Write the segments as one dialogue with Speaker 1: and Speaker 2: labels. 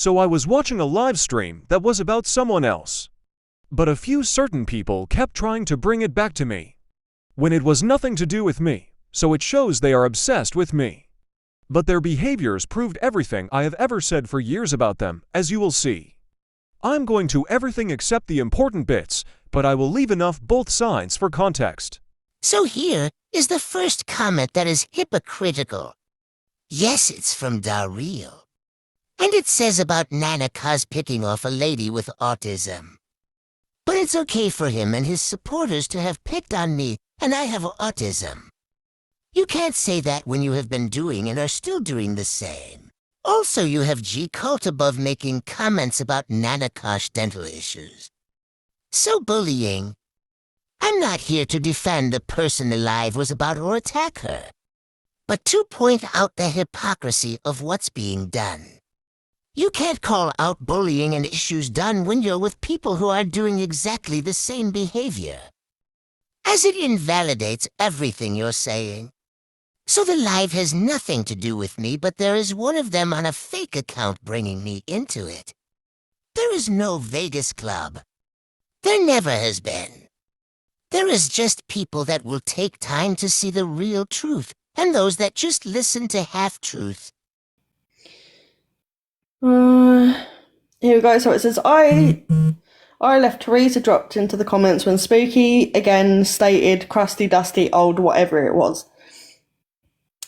Speaker 1: So I was watching a live stream that was about someone else. But a few certain people kept trying to bring it back to me, when it was nothing to do with me, so it shows they are obsessed with me. But their behaviors proved everything I have ever said for years about them, as you will see. I'm going to everything except the important bits, but I will leave enough both sides for context.
Speaker 2: So here is the first comment that is hypocritical. Yes, it's from Daryl. And it says about Nanakaz picking off a lady with autism. But it's okay for him and his supporters to have picked on me, and I have autism. You can't say that when you have been doing and are still doing the same. Also, you have G Cult above making comments about Nanakash dental issues. So bullying. I'm not here to defend the person alive was about or attack her, but to point out the hypocrisy of what's being done. You can't call out bullying and issues done when you're with people who are doing exactly the same behavior, as it invalidates everything you're saying. So the live has nothing to do with me, but there is one of them on a fake account bringing me into it. There is no Vegas Club. There never has been. There is just people that will take time to see the real truth, and those that just listen to half-truth.
Speaker 3: Here we go. So it says, I left Teresa dropped into the comments when Spooky again stated crusty, dusty, old, whatever it was.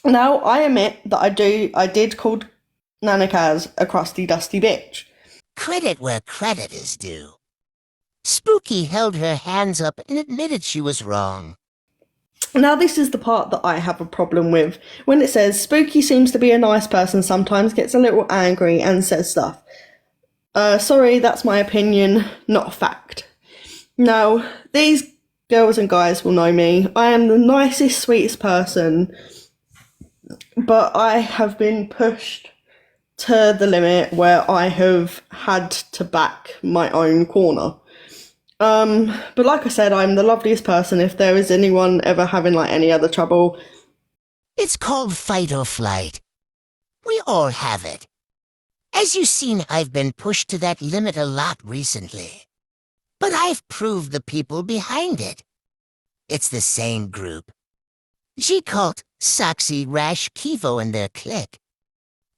Speaker 3: Now, I admit that I did call Nanakaz a crusty, dusty bitch.
Speaker 2: Credit where credit is due. Spooky held her hands up and admitted she was wrong.
Speaker 3: Now, this is the part that I have a problem with. When it says, Spooky seems to be a nice person, sometimes gets a little angry and says stuff. Sorry, that's my opinion, not a fact. Now, these girls and guys will know me. I am the nicest, sweetest person, but I have been pushed to the limit where I have had to back my own corner. But like I said, I'm the loveliest person. If there is anyone ever having any other trouble,
Speaker 2: it's called fight or flight. We all have it. As you've seen, I've been pushed to that limit a lot recently. But I've proved the people behind it. It's the same group. G-Cult, Soxy, Rash, Kivo, and their clique.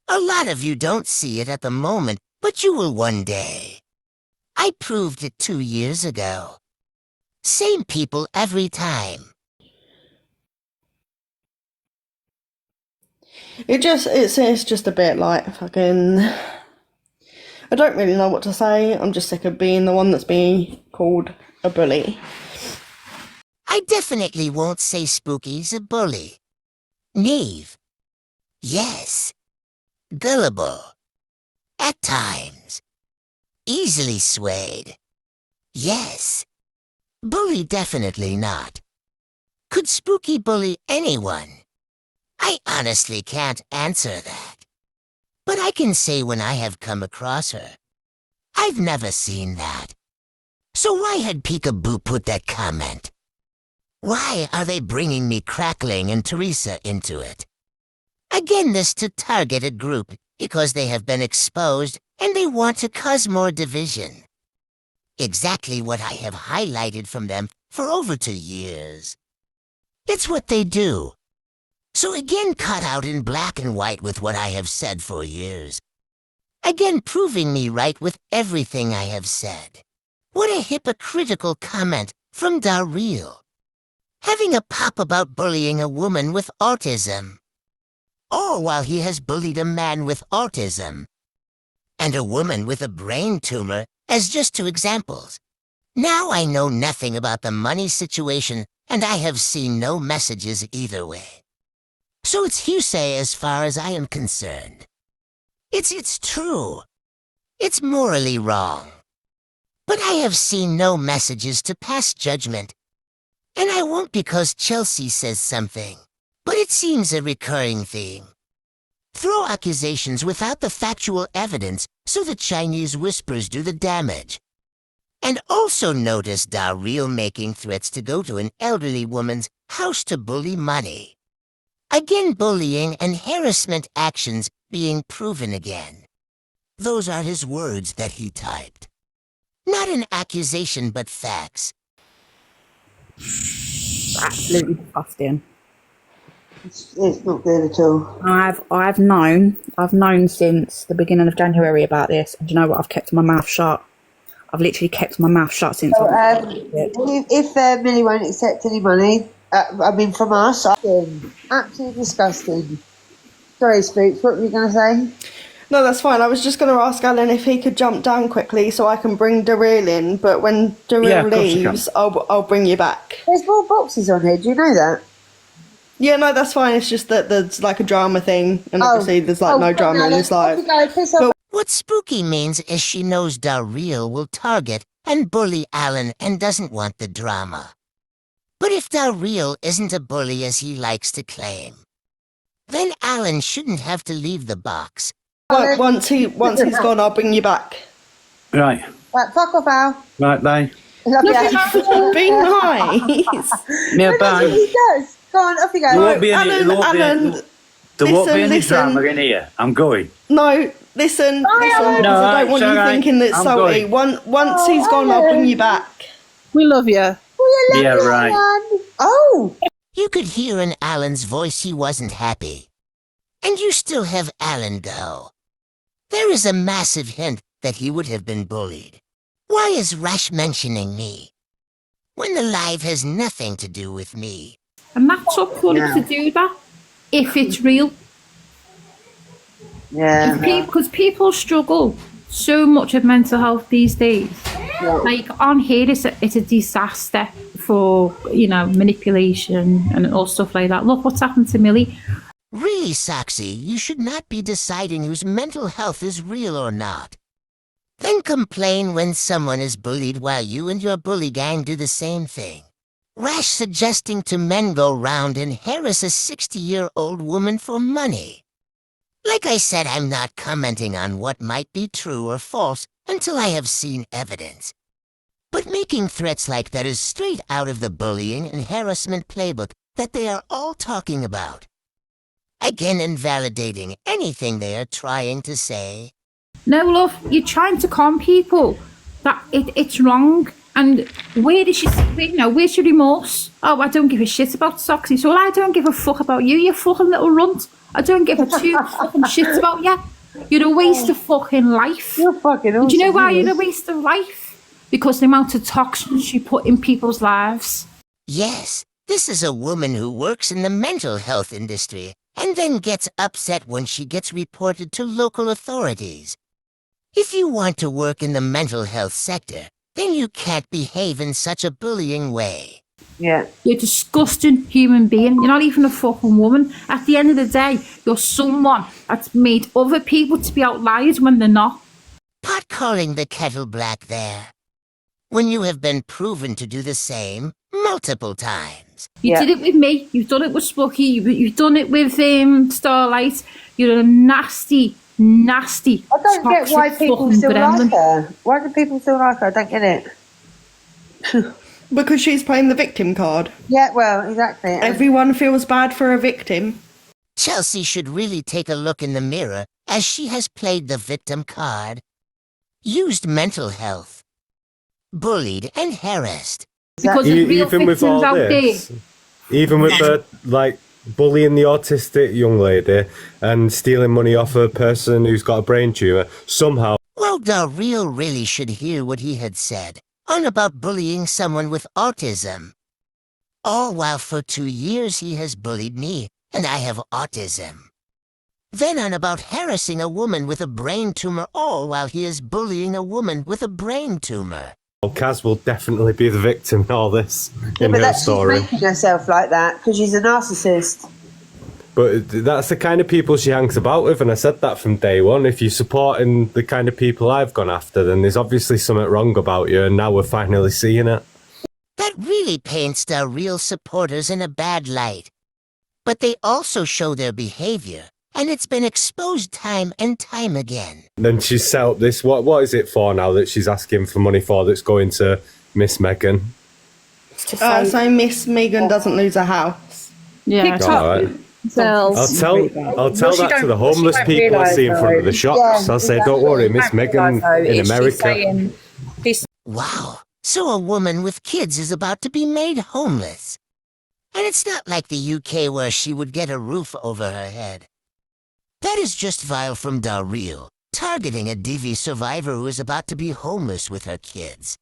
Speaker 2: A lot of you don't see it at the moment, but you will one day. I proved it 2 years ago. Same people every time.
Speaker 3: It's just a bit fucking... I don't really know what to say. I'm just sick of being the one that's being called a bully.
Speaker 2: I definitely won't say Spooky's a bully. Naive. Yes. Gullible. At times. Easily swayed. Yes. Bully definitely not. Could Spooky bully anyone? I honestly can't answer that. But I can say when I have come across her. I've never seen that. So why had Peekaboo put that comment? Why are they bringing me Crackling and Teresa into it? Again, this to target a group because they have been exposed and they want to cause more division. Exactly what I have highlighted from them for over 2 years. It's what they do. So again, cut out in black and white with what I have said for years. Again, proving me right with everything I have said. What a hypocritical comment from Daryl. Having a pop about bullying a woman with autism. All while he has bullied a man with autism. And a woman with a brain tumor as just 2 examples. Now I know nothing about the money situation, and I have seen no messages either way. So it's hearsay as far as I am concerned. It's true. It's morally wrong. But I have seen no messages to pass judgment. And I won't because Chelsea says something. But it seems a recurring theme. Throw accusations without the factual evidence so the Chinese whispers do the damage. And also notice Daryl making threats to go to an elderly woman's house to bully money. Again, bullying and harassment actions being proven again. Those are his words that he typed. Not an accusation, but facts.
Speaker 4: Absolutely disgusting.
Speaker 5: It's not good at all.
Speaker 4: I've known since the beginning of January about this, and do you know what? I've kept my mouth shut. I've literally kept my mouth shut since.
Speaker 5: If Millie won't accept any money, from us, absolutely disgusting. Sorry, Spooks, what were you going to say?
Speaker 3: No, that's fine. I was just going to ask Alan if he could jump down quickly so I can bring Daryl in, but when Daryl leaves, I'll bring you back.
Speaker 5: There's more boxes on here, do you know that?
Speaker 3: Yeah, no, that's fine. It's just that there's like a drama thing, and obviously there's like no drama in this live.
Speaker 2: What Spooky means is she knows Daryl will target and bully Alan and doesn't want the drama. But if Daryl isn't a bully as he likes to claim, then Alan shouldn't have to leave the box.
Speaker 3: Once he's gone, I'll bring you back.
Speaker 6: Right.
Speaker 5: Right, fuck off, Al.
Speaker 6: Right, bye.
Speaker 5: Love you.
Speaker 3: Be nice.
Speaker 6: Yeah, bye.
Speaker 5: He does. Go on, off you go.
Speaker 6: There won't be any
Speaker 3: listen.
Speaker 6: drama in here. I'm going.
Speaker 3: No, listen, because
Speaker 6: No,
Speaker 3: I don't want
Speaker 6: it's
Speaker 3: you
Speaker 6: alright.
Speaker 3: thinking that it's
Speaker 6: I'm
Speaker 3: salty.
Speaker 6: going.
Speaker 3: Once he's gone, I'll bring you back.
Speaker 4: We love you.
Speaker 6: Yeah, right.
Speaker 5: Oh!
Speaker 2: You could hear in Alan's voice he wasn't happy. And you still have Alan go. There is a massive hint that he would have been bullied. Why is Rash mentioning me? When the live has nothing to do with me.
Speaker 7: And that's up for it to do that, if it's real.
Speaker 5: Yeah.
Speaker 7: Because people struggle so much with mental health these days. Like on here, it's a disaster for, manipulation and all stuff like that. Look what's happened to Millie.
Speaker 2: Really, Soxy, you should not be deciding whose mental health is real or not. Then complain when someone is bullied while you and your bully gang do the same thing. Rash suggesting to men go round and harass a 60-year-old woman for money. Like I said, I'm not commenting on what might be true or false until I have seen evidence. But making threats like that is straight out of the bullying and harassment playbook that they are all talking about. Again, invalidating anything they are trying to say.
Speaker 7: No, love, you're trying to con people that it's wrong. And where's your remorse? Oh, I don't give a shit about Soxy. So I don't give a fuck about you, you fucking little runt. I don't give a two fucking shits about you. You're a waste of fucking life.
Speaker 5: You're fucking awesome.
Speaker 7: Do you know why you're a waste of life? Because the amount of toxins you put in people's lives.
Speaker 2: Yes, this is a woman who works in the mental health industry and then gets upset when she gets reported to local authorities. If you want to work in the mental health sector, then you can't behave in such a bullying way.
Speaker 5: Yeah.
Speaker 7: You're a disgusting human being. You're not even a fucking woman. At the end of the day, you're someone that's made other people to be outliers when they're not.
Speaker 2: Pot calling the kettle black there, when you have been proven to do the same multiple times.
Speaker 7: You did it with me. You've done it with Spooky. You've done it with Starlight. You're a nasty, nasty.
Speaker 5: I don't get why people still like her. Why do people still like her? I don't get it.
Speaker 3: Because she's playing the victim card.
Speaker 5: Yeah, well, exactly.
Speaker 3: Everyone feels bad for a victim.
Speaker 2: Chelsea should really take a look in the mirror, as she has played the victim card, used mental health, bullied and harassed.
Speaker 7: Because there's real
Speaker 8: Even with
Speaker 7: victims
Speaker 8: all
Speaker 7: out
Speaker 8: this,
Speaker 7: there.
Speaker 8: even with the bullying the autistic young lady and stealing money off a person who's got a brain tumour, somehow.
Speaker 2: Well, Daryl really should hear what he had said on about bullying someone with autism. All while for 2 years he has bullied me, and I have autism. Then on about harassing a woman with a brain tumour, all while he is bullying a woman with a brain tumour.
Speaker 8: Kaz will definitely be the victim in all this in her story.
Speaker 5: She's making herself like that because she's a narcissist.
Speaker 8: But that's the kind of people she hangs about with, and I said that from day one. If you're supporting the kind of people I've gone after, then there's obviously something wrong about you, and now we're finally seeing it.
Speaker 2: That really paints the real supporters in a bad light. But they also show their behavior, and it's been exposed time and time again.
Speaker 8: Then she's set up this, what is it for now that she's asking for money for that's going to Miss Megan?
Speaker 3: So Miss Megan doesn't lose her house.
Speaker 7: Yeah.
Speaker 8: All right.
Speaker 7: Well,
Speaker 8: I'll tell
Speaker 4: What she
Speaker 8: that to
Speaker 4: don't-
Speaker 8: the
Speaker 4: what she
Speaker 8: homeless
Speaker 4: won't
Speaker 8: people I see in
Speaker 4: realise,
Speaker 8: front of the
Speaker 4: though-
Speaker 8: shops.
Speaker 5: Yeah,
Speaker 8: I'll say,
Speaker 5: exactly.
Speaker 8: don't worry, Miss Megan in
Speaker 4: She's
Speaker 8: America.
Speaker 4: saying this
Speaker 2: Wow, so a woman with kids is about to be made homeless. And it's not like the UK where she would get a roof over her head. That is just vile from Darrell, targeting a DV survivor who is about to be homeless with her kids.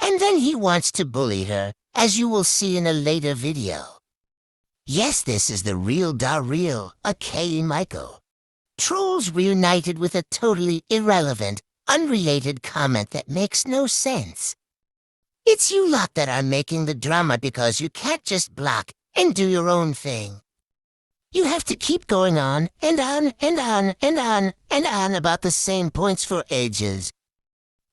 Speaker 2: And then he wants to bully her, as you will see in a later video. Yes, this is the real Darrell, a K. Michael. Trolls reunited with a totally irrelevant, unrelated comment that makes no sense. It's you lot that are making the drama because you can't just block and do your own thing. You have to keep going on and on and on and on and on about the same points for ages.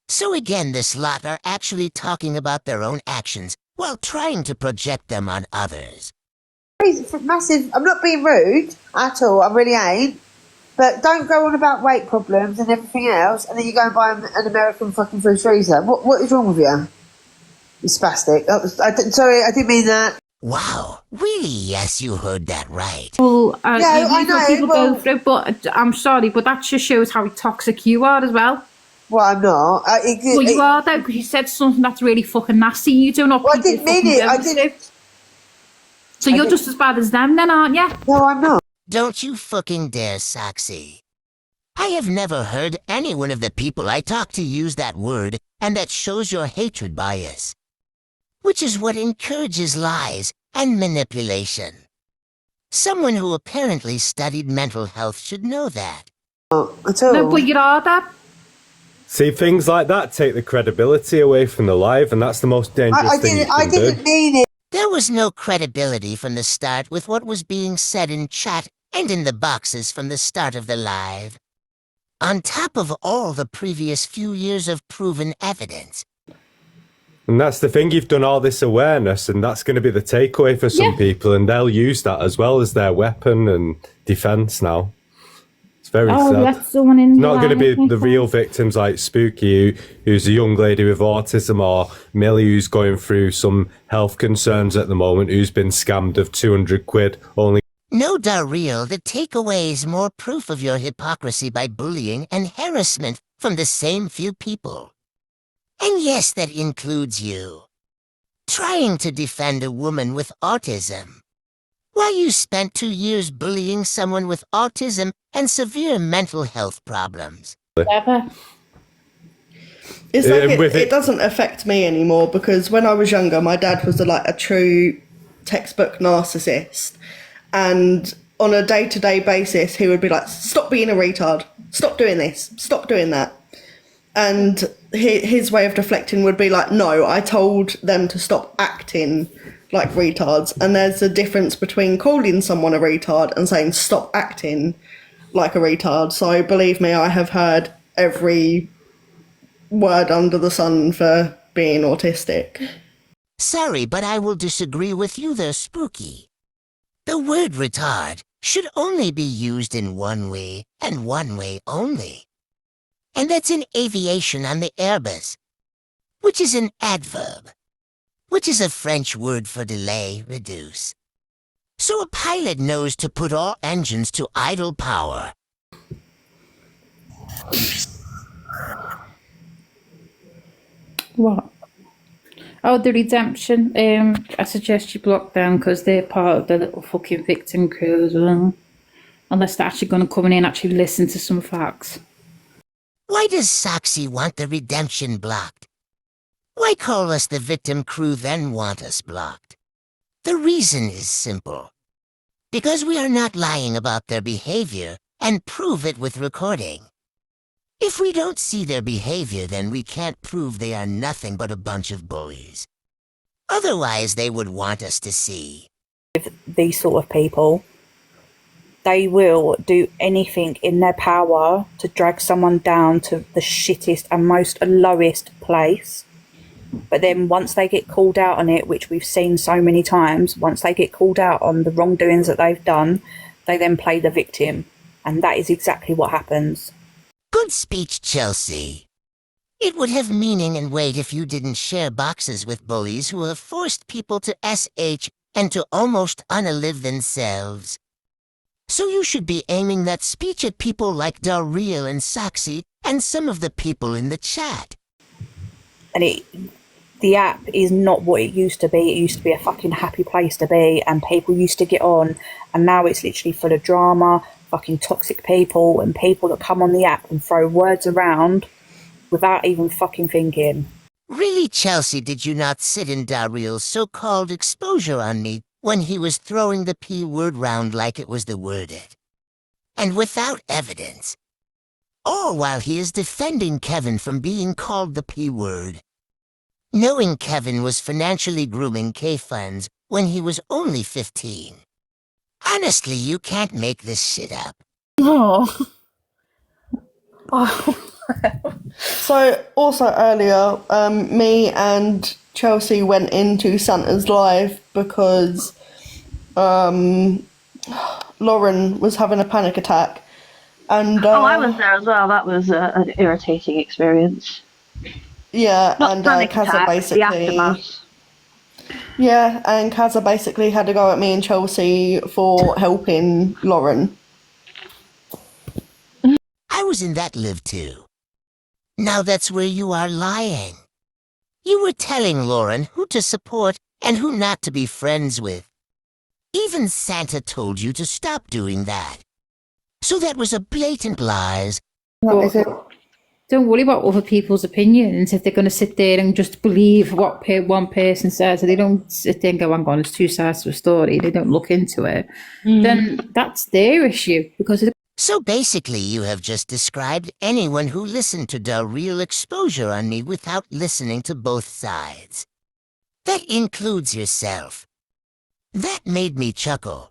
Speaker 2: So again, this lot are actually talking about their own actions while trying to project them on others.
Speaker 5: Massive. I'm not being rude at all. I really ain't. But don't go on about weight problems and everything else, and then you go and buy an American fucking food freezer. What is wrong with you? You spastic. Sorry, I didn't mean that.
Speaker 2: Wow, really? Yes, you heard that right.
Speaker 7: well,
Speaker 5: Yeah, I
Speaker 7: these are
Speaker 5: know,
Speaker 7: people
Speaker 5: well-
Speaker 7: go through, but I'm sorry, but that just shows how toxic you are as well.
Speaker 5: Well, I'm not.
Speaker 7: Well, you are though, because you said something that's really fucking nasty. You do not.
Speaker 5: Well, I didn't mean it. I didn't.
Speaker 7: So you're just as bad as them, then, aren't you?
Speaker 5: No, I'm not.
Speaker 2: Don't you fucking dare, Soxy. I have never heard any one of the people I talk to use that word, and that shows your hatred bias. Which is what encourages lies and manipulation. Someone who apparently studied mental health should know that.
Speaker 5: At all.
Speaker 7: No, but you are that.
Speaker 8: See, things like that take the credibility away from the live, and that's the most dangerous thing you
Speaker 5: I
Speaker 8: can
Speaker 5: didn't
Speaker 8: do.
Speaker 5: mean it.
Speaker 2: There was no credibility from the start with what was being said in chat and in the boxes from the start of the live. On top of all the previous few years of proven evidence.
Speaker 8: And that's the thing, you've done all this awareness, and that's going to be the takeaway for some
Speaker 7: Yeah.
Speaker 8: people, and they'll use that as well as their weapon and defense now. It's very
Speaker 7: Oh,
Speaker 8: sad.
Speaker 7: that's someone in.
Speaker 8: It's not going to be the real victims like Spooky, who's a young lady with autism, or Millie, who's going through some health concerns at the moment, who's been scammed of 200 quid only.
Speaker 2: No, Darrell, the takeaway is more proof of your hypocrisy by bullying and harassment from the same few people. And yes, that includes you. Trying to defend a woman with autism. While you spent 2 years bullying someone with autism and severe mental health problems.
Speaker 7: Never.
Speaker 3: It's like
Speaker 8: And with
Speaker 3: it
Speaker 8: it-
Speaker 3: doesn't affect me anymore because when I was younger, my dad was like a true textbook narcissist. And on a day-to-day basis, he would be like, stop being a retard. Stop doing this. Stop doing that. And his way of deflecting would be like, no, I told them to stop acting like retards. And there's a difference between calling someone a retard and saying stop acting like a retard. So believe me, I have heard every word under the sun for being autistic.
Speaker 2: Sorry, but I will disagree with you there, Spooky. The word retard should only be used in one way and one way only. And that's in aviation on the Airbus, which is an adverb, which is a French word for delay, reduce. So a pilot knows to put all engines to idle power.
Speaker 7: What? Oh, the redemption. I suggest you block them because they're part of the little fucking victim crew as well. Unless they're actually going to come in and actually listen to some facts.
Speaker 2: Why does Soxy want the redemption blocked? Why call us the victim crew then want us blocked? The reason is simple. Because we are not lying about their behavior and prove it with recording. If we don't see their behavior, then we can't prove they are nothing but a bunch of bullies. Otherwise, they would want us to see.
Speaker 4: these sort of people, they will do anything in their power to drag someone down to the shittest and most lowest place. But then once they get called out on it, which we've seen so many times, once they get called out on the wrongdoings that they've done, they then play the victim. And that is exactly what happens.
Speaker 2: Good speech, Chelsea. It would have meaning and weight if you didn't share boxes with bullies who have forced people to SH and to almost unalive themselves. So you should be aiming that speech at people like Del Real and Saxy and some of the people in the chat.
Speaker 4: And the app is not what it used to be. It used to be a fucking happy place to be, and people used to get on, and now it's literally full of drama, fucking toxic people, and people that come on the app and throw words around without even fucking thinking.
Speaker 2: Really, Chelsea, did you not sit in Del Real's so-called exposure on me when he was throwing the P word round like it was the worded? And without evidence. All while he is defending Kevin from being called the P word. Knowing Kevin was financially grooming K-Funds when he was only 15. Honestly, you can't make this shit up.
Speaker 4: Oh.
Speaker 3: So, also earlier, me and Chelsea went into Santa's Live because Lauren was having a panic attack. And
Speaker 9: I was there as well. That was an irritating experience.
Speaker 3: yeah,
Speaker 9: Not
Speaker 3: and
Speaker 9: panic
Speaker 3: Kaza
Speaker 9: attack,
Speaker 3: basically.
Speaker 9: the aftermath.
Speaker 3: Yeah, and Kaza basically had to go at me and Chelsea for helping Lauren.
Speaker 2: I was in that live too. Now that's where you are lying. You were telling Lauren who to support and who not to be friends with. Even Santa told you to stop doing that. So that was a blatant lies.
Speaker 7: But don't worry about other people's opinions if they're going to sit there and just believe what one person says. They don't sit there and go, hang on, it's two sides to a story. They don't look into it. Then that's their issue because
Speaker 2: So basically you have just described anyone who listened to Del Real exposure on me without listening to both sides. That includes yourself. That made me chuckle.